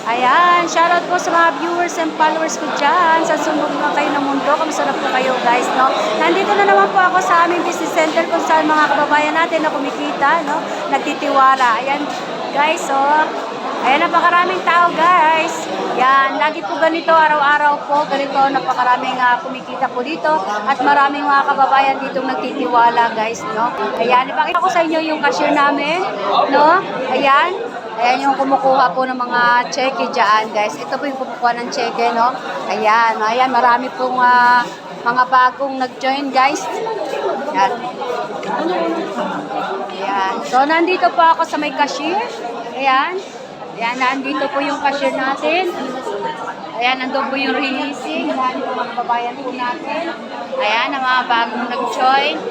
Ayan, shoutout po sa mga viewers and followers ko dyan. Sa sumbog na kayo ng mundo. Kamusta na po kayo guys, no? Nandito na naman po ako sa aming business center kung saan mga kababayan natin na kumikita, no? Nagtitiwala. Ayan, guys, oh. Ayan, napakaraming tao guys. Yan, lagi po ganito, araw-araw po, ganito, napakaraming kumikita po dito. At maraming mga kababayan dito nagtitiwala guys, no? Ayan, ipakita ko sa inyo yung cashier namin, no? Ayan. Ayan yung kumukuha po ng mga cheque dyan, guys. Ito po yung kumukuha ng cheque, no? Ayan, ayan, marami pong mga bagong nag-join, guys. Ayan. Ayan. So, nandito po ako sa may cashier. Ayan. Ayan, nandito po yung cashier natin. Ayan, nandun po yung releasing. Ayan, yung mga babayan po natin. Ayan, ang mga bagong nag-join.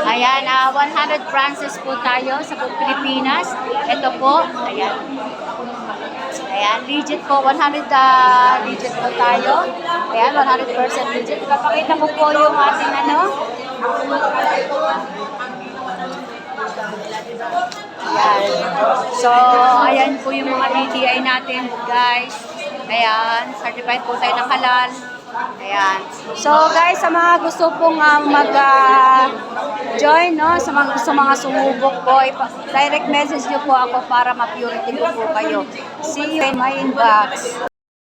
Ayan, 100 branches po tayo sa Pilipinas. Ito po, ayan. Ayan, legit po, 100 legit po tayo. Ayan, 100% legit. Ipapakita ko po yung ating ano. Ayan. So, ayan po yung mga DTI natin, guys. Ayan, certified po tayo ng halal. Ayan. So, guys, sa mga gusto pong mag-join, no? Sa mga sumubok po, direct message nyo po ako para ma-purity ko po kayo. See you in my inbox.